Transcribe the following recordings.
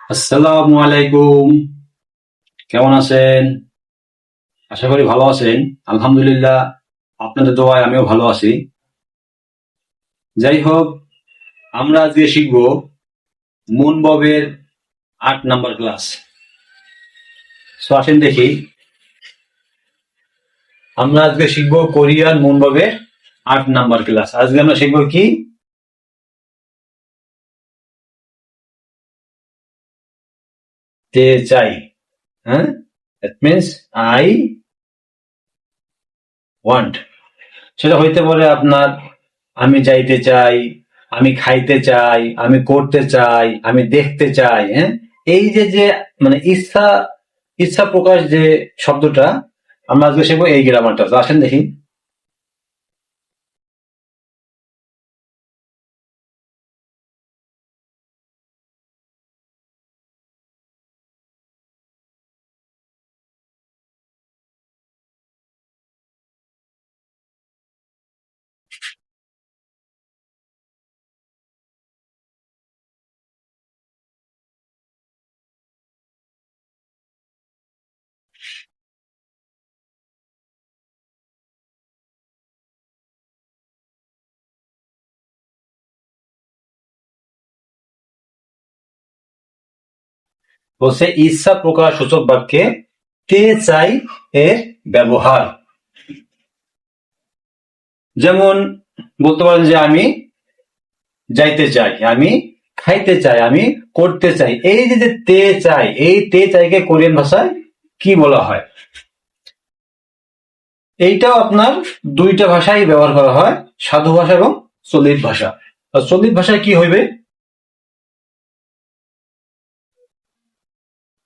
আসসালামু আলাইকুম। কেমন আছেন? আশা করি ভালো আছেন। আলহামদুলিল্লাহ, আপনাদের দোয়ায় আমিও ভালো আছি। যাই হোক, আমরা আজকে শিখব মুনববের ৮ নাম্বার ক্লাস। সো আসেন দেখি, আমরা আজকে শিখব কোরিয়ান মুনববের ৮ নাম্বার ক্লাস। আজকে আমরা শিখব কি? তে চাই। হ্যাঁ, দ্যাট মিনস আই ওয়ান্ট। সেটা হইতে পারে আপনার আমি যাইতে চাই, আমি খাইতে চাই, আমি করতে চাই, আমি দেখতে চাই। হ্যাঁ, এই যে যে মানে ইচ্ছা, ইচ্ছা প্রকাশ যে শব্দটা আমরা আজকে শিখবো এই গ্রামারটা। তো আসেন দেখি। বলছে ইচ্ছা প্রকাশ সূচক বাক্যে তে চাই এর ব্যবহার। যেমন বলতে পারেন যে আমি যাইতে চাই, আমি খাইতে চাই, আমি করতে চাই। এই যে যে তে চাই, এই তে চাইকে কোরিয়ান ভাষায় কি বলা হয়? এইটাও আপনার দুইটা ভাষায় ব্যবহার করা হয়, সাধু ভাষা এবং চলিত ভাষা। আর চলিত ভাষায় কি হইবে?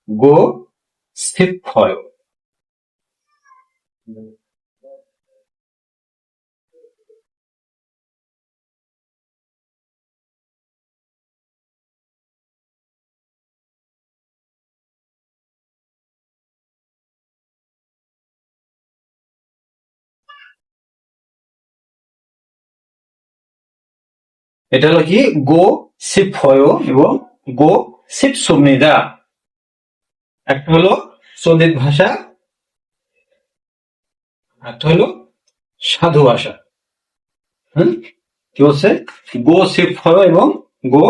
গো স্থিত। এটা হলো কি গো সিপফয় এবং গো সিপ সুমনিদা। একটা হলো চলিত ভাষা, একটা হলো সাধু ভাষা। হ্যাঁ, কি বলছে? গো সিপফয় এবং গো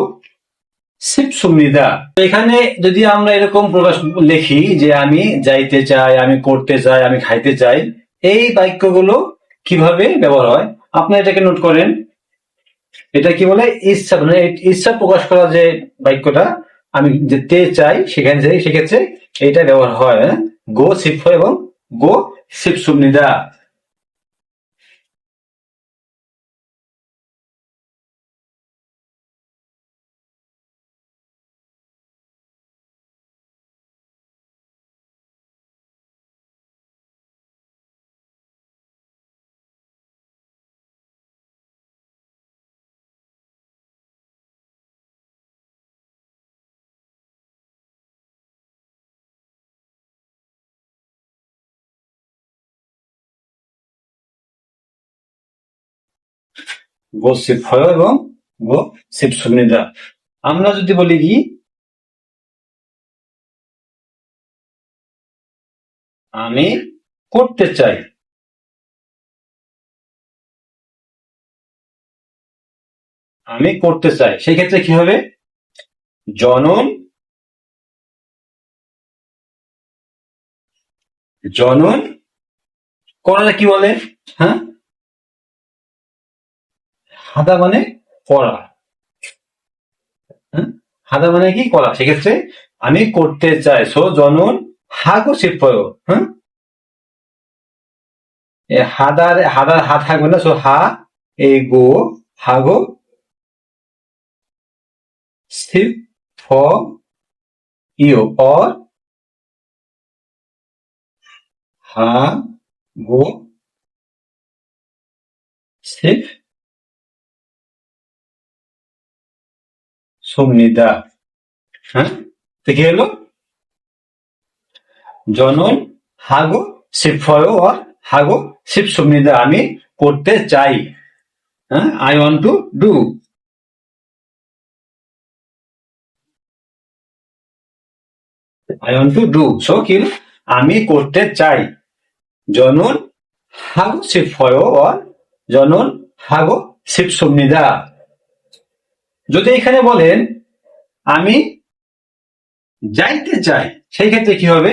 সিপ সুমনিদা। এখানে যদি আমরা এরকম প্রকাশ লিখি যে আমি যাইতে চাই, আমি করতে চাই, আমি খাইতে চাই, এই বাক্যগুলো কিভাবে ব্যবহার হয় আপনি এটাকে নোট করেন। এটা কি বলে? ইচ্ছা, মানে ইচ্ছা প্রকাশ করা যে বাক্যটা, আমি যেতে চাই সেখানে যাই, সেক্ষেত্রে এটা ব্যবহার হয়। হ্যাঁ? গো সিপ এবং গো সিপ সুমনিদা। গো সিপ এবং গো সিপ সুমনিদা। আমরা যদি বলি কি আমি করতে চাই, আমি করতে চাই, সেক্ষেত্রে কি হবে? জনন, জনন করাটা কি বলে? হ্যাঁ, হাদা মানে করা। হ্যাঁ, হাদা মানে কি? করা। সেক্ষেত্রে আমি করতে চাই, সো জনন হাগো শিল্পয়। হ্যাঁ, হাদার হাদার হা থাকবে না, সো হা এ গো হাগো শিপ ফ ইও অর হা গো শিপ সুমনিদা। হ্যাঁ, তো কি হলো? জনন হাগো শিপ ফয় অর হাগো শিপ সুমনিদা। আমি করতে চাই। হ্যাঁ, I want to do. I want to do. So কি হলো? আমি করতে চাই। 저는 하고 싶어요 or 저는 하고 싶습니다। যদি এখানে বলেন আমি যাইতে চাই, সেই ক্ষেত্রে কি হবে?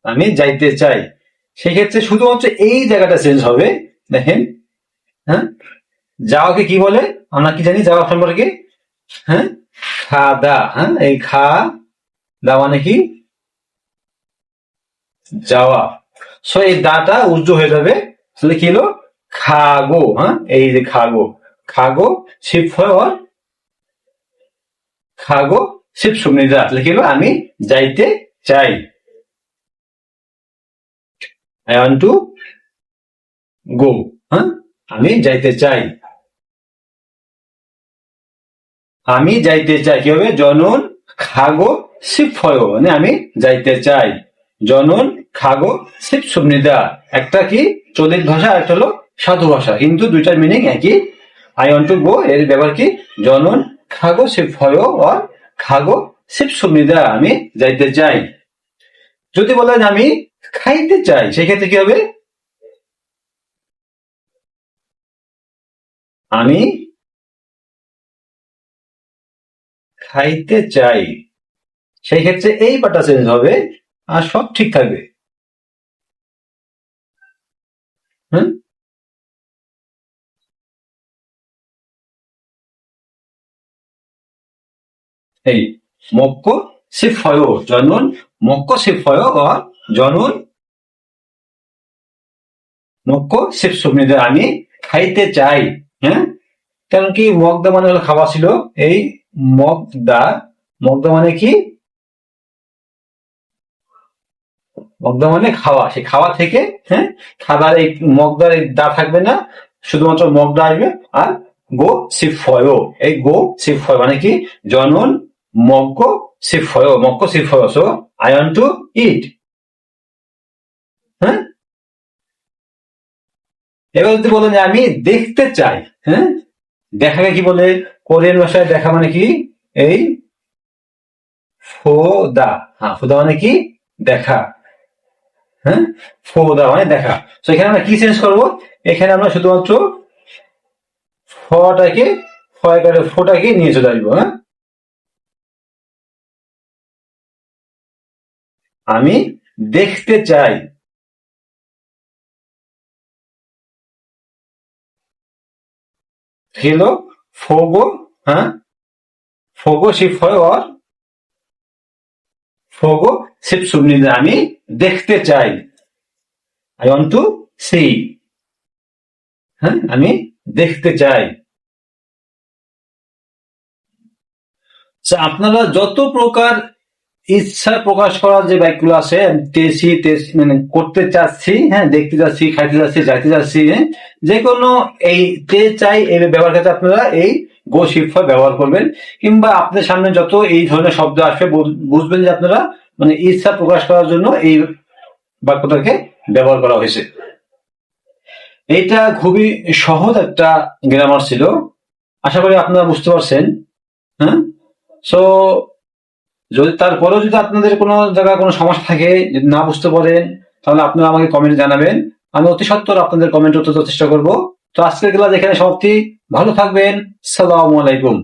আমি যাইতে চাই, সেক্ষেত্রে শুধুমাত্র এই জায়গাটা চেঞ্জ হবে। দেখেন, হ্যাঁ, যাওয়াকে কি বলে? আমরা কি জানি যাওয়া সম্পর্কে? হ্যাঁ, খাদা। হ্যাঁ, এই দা মানে কি? যাওয়া। সো এই দাটা উজ্জ হয়ে যাবে, তাহলে কি হলো? খাগো। হ্যাঁ, এই যে খাগো, খাগো শিবফর খাগো শিব সুমনিদা, তাহলে কি হলো? আমি যাইতে চাই। I want to go. হ্যাঁ, আমি যাইতে চাই। আমি যাইতে চাই কি হবে? জনন খাগো শিবফয়, মানে আমি যাইতে চাই। জনন খাগো শিব সুমনিদা, একটা কি চলিত ভাষা, একটা হলো সাধু ভাষা, কিন্তু দুইটার মিনিং একই। আই ওয়ান্ট টু গো এর ব্যবহার কি? জনন খাগো শিবফয় আর খাগো শিব সুমনিদা, আমি যাইতে চাই। যদি বলেন আমি খাইতে চাই, সেক্ষেত্রে কি হবে? আমি খাইতে চাই, সেই ক্ষেত্রে এই পাটা চেঞ্জ হবে, আর সব ঠিক থাকবে। হুম, এই 먹고 싶어요 저는 먹고 싶어요 আর 저는 먹고 싶습니다, আমি খাইতে চাই। হ্যাঁ, কারণ কি মগদা মানে হলো খাওয়া ছিল, এই মগদা, মগদা মানে কি? মগদা মানে খাওয়া, সেই খাওয়া থেকে, হ্যাঁ, খাবার এই মগদার এই দা থাকবে না, শুধুমাত্র মগদা আসবে। আর গো সিফয়, এই গো সিফয় মানে কি? জনন মগ্গ সিফয়, মগ্গ সিফয়, সো আই ওয়ান্ট টু ইট। হ্যাঁ, এবার যদি বলেন যে আমি দেখতে চাই, হ্যাঁ, দেখাকে কি বলে? কোরিয়ান ভাষায় দেখা মানে কি? এই ফোদা। হ্যাঁ, ফোদা মানে কি? দেখা। হ্যাঁ, ফোদা মানে দেখা। তো এখানে আমরা কি চেঞ্জ করবো? এখানে আমরা শুধুমাত্র ফটাকে, ফোটাকে নিয়ে চলে আসবো। হ্যাঁ, আমি দেখতে চাই। হলো ফোগো। হ্যাঁ, ফোগো শিপ হয় আর ফোগো শিপ সুবনিদা, আমি দেখতে চাই। I want to see. হ্যাঁ, আমি দেখতে চাই। আপনারা যত প্রকার ইচ্ছা প্রকাশ করার যে বাক্যগুলো আছে, তেসি তেস মানে করতে চাচ্ছি, হ্যাঁ, দেখতে যাচ্ছি, খাইতে যাচ্ছি, যাইতে যাচ্ছি, হ্যাঁ, যে কোনো এই তে চাই এই ব্যবহার ক্ষেত্রে আপনারা এই গো শিফট ব্যবহার করবেন। কিংবা আপনার সামনে যত এই ধরনের শব্দ আসবে, বুঝবেন যে আপনারা মানে ইচ্ছা প্রকাশ করার জন্য এই বাক্যটাকে ব্যবহার করা হয়েছে। এটা খুবই সহজ একটা গ্রামার ছিল, আশা করি আপনারা বুঝতে পারছেন। হ্যাঁ, সো যদি তারপরেও যদি আপনাদের কোনো জায়গায় কোনো সমস্যা থাকে, যদি না বুঝতে পারেন, তাহলে আপনারা আমাকে কমেন্টে জানাবেন। আমি অতি সত্বর আপনাদের কমেন্ট উত্তর দেওয়ার চেষ্টা করবো। তো আজকের ক্লাস এখানে সমাপ্তি। ভালো থাকবেন। সালামু আলাইকুম।